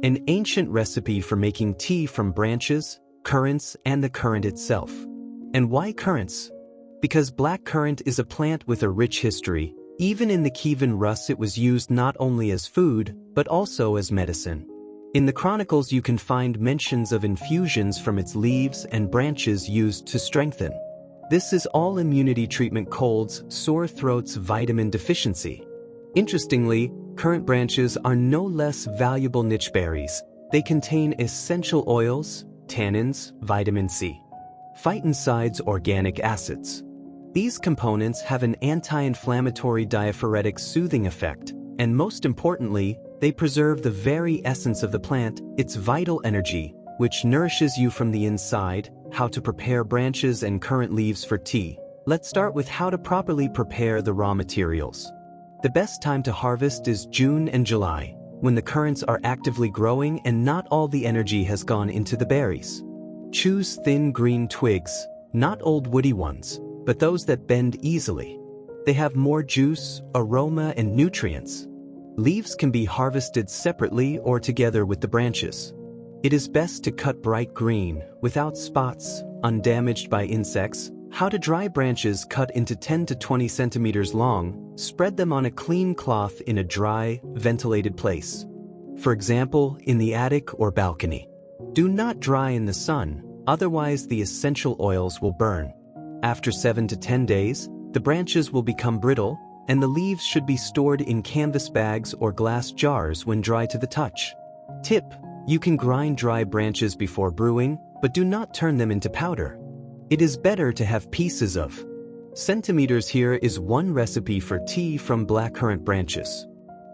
an ancient recipe for making tea from branches, currants, and the currant itself. And why currants? Because blackcurrant is a plant with a rich history. Even in the Kievan Rus it was used not only as food, but also as medicine. In the chronicles you can find mentions of infusions from its leaves and branches used to strengthen. This is all immunity treatment: colds, sore throats, vitamin deficiency. Interestingly, currant branches are no less valuable niche berries. They contain essential oils, tannins, vitamin C, phytoncides, organic acids. These components have an anti-inflammatory, diaphoretic, soothing effect, and most importantly, they preserve the very essence of the plant, its vital energy, which nourishes you from the inside. How to prepare branches and currant leaves for tea. Let's start with how to properly prepare the raw materials. The best time to harvest is June and July, when the currants are actively growing and not all the energy has gone into the berries. Choose thin green twigs, not old woody ones, but those that bend easily. They have more juice, aroma, and nutrients. Leaves can be harvested separately or together with the branches. It is best to cut bright green, without spots, undamaged by insects. How to dry branches: cut into 10 to 20 centimeters long, spread them on a clean cloth in a dry, ventilated place. For example, in the attic or balcony. Do not dry in the sun, otherwise the essential oils will burn. After 7 to 10 days, the branches will become brittle, and the leaves should be stored in canvas bags or glass jars when dry to the touch. Tip: you can grind dry branches before brewing, but do not turn them into powder. It is better to have pieces of centimeters. Here is one recipe for tea from blackcurrant branches,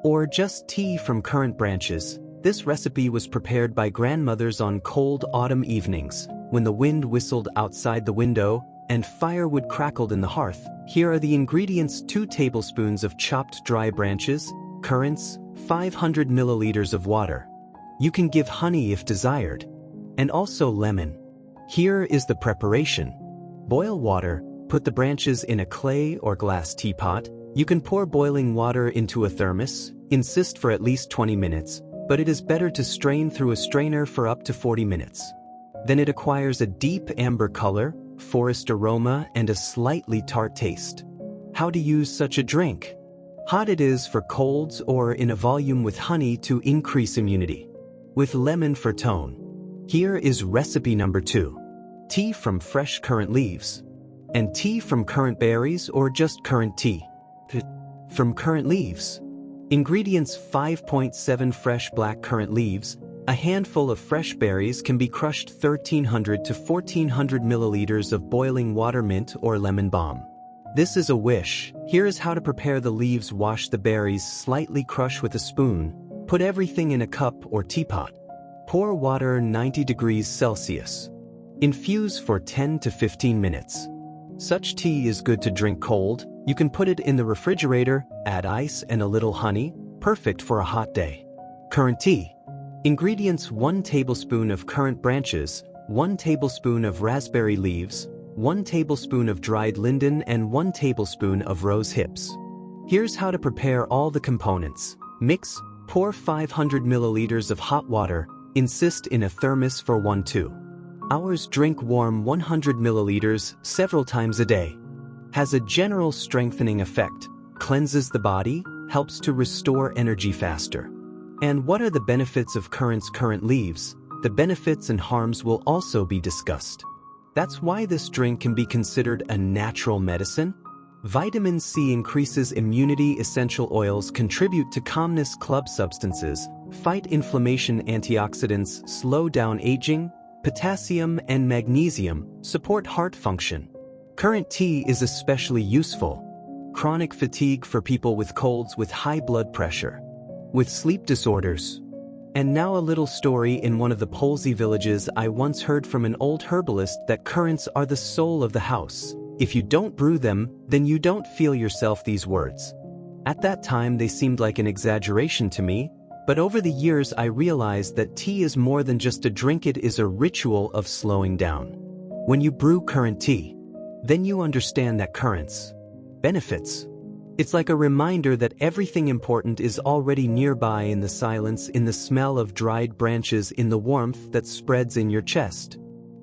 or just tea from currant branches. This recipe was prepared by grandmothers on cold autumn evenings, when the wind whistled outside the window and firewood crackled in the hearth. Here are the ingredients: 2 tablespoons of chopped dry branches, currants, 500 milliliters of water. You can give honey if desired, and also lemon. Here is the preparation. Boil water, put the branches in a clay or glass teapot. You can pour boiling water into a thermos. Insist for at least 20 minutes, but it is better to strain through a strainer for up to 40 minutes. Then it acquires a deep amber color, forest aroma, and a slightly tart taste. How to use such a drink? Hot it is for colds, or in a volume with honey to increase immunity, with lemon for tone. Here is recipe number 2. Tea from fresh currant leaves. And tea from currant berries, or just currant tea from currant leaves. Ingredients: 5.7 fresh black currant leaves. A handful of fresh berries can be crushed. 1,300 to 1,400 milliliters of boiling water. Mint or lemon balm. This is a wish. Here is how to prepare the leaves. Wash the berries, slightly crush with a spoon. Put everything in a cup or teapot. Pour water 90 degrees Celsius. Infuse for 10 to 15 minutes. Such tea is good to drink cold. You can put it in the refrigerator, add ice and a little honey. Perfect for a hot day. Currant tea. Ingredients: 1 tablespoon of currant branches, 1 tablespoon of raspberry leaves, 1 tablespoon of dried linden, and 1 tablespoon of rose hips. Here's how to prepare all the components. Mix. Pour 500 milliliters of hot water. Insist in a thermos for 1-2 hours. Drink warm 100 milliliters several times a day. Has a general strengthening effect, cleanses the body, helps to restore energy faster. And what are the benefits of currant leaves? The benefits and harms will also be discussed. That's why this drink can be considered a natural medicine. Vitamin C increases immunity. Essential oils contribute to calmness. Club substances fight inflammation. Antioxidants slow down aging. Potassium and magnesium support heart function. Currant tea is especially useful. Chronic fatigue for people with colds, with high blood pressure, with sleep disorders. And now a little story. In one of the Polsey villages, I once heard from an old herbalist that currants are the soul of the house. If you don't brew them, then you don't feel yourself. These words, at that time, they seemed like an exaggeration to me, but over the years I realized that tea is more than just a drink. It is a ritual of slowing down. When you brew currant tea, then you understand that currants benefits It's like a reminder that everything important is already nearby in the silence, in the smell of dried branches, in the warmth that spreads in your chest.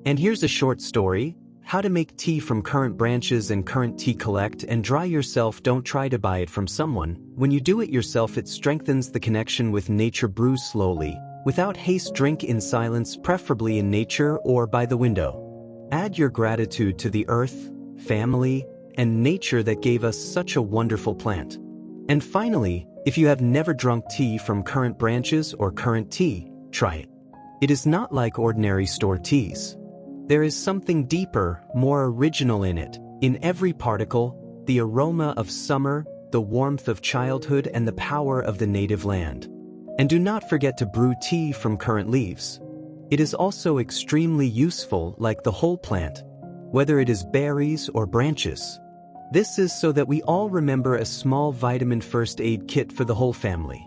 And here's a short story: how to make tea from currant branches and currant tea. Collect and dry yourself. Don't try to buy it from someone. When you do it yourself, it strengthens the connection with nature. Brew slowly, without haste. Drink in silence, preferably in nature or by the window. Add your gratitude to the earth, family, and nature that gave us such a wonderful plant. And finally, if you have never drunk tea from currant branches or currant tea, try it. It is not like ordinary store teas. There is something deeper, more original in it. In every particle, the aroma of summer, the warmth of childhood, and the power of the native land. And do not forget to brew tea from currant leaves. It is also extremely useful, like the whole plant, whether it is berries or branches. This is so that we all remember a small vitamin first aid kit for the whole family.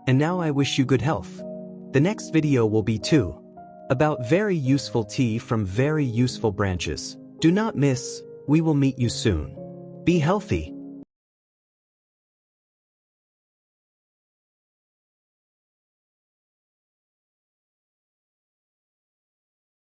And now I wish you good health. The next video will be too about very useful tea from very useful branches. Do not miss. We will meet you soon. Be healthy.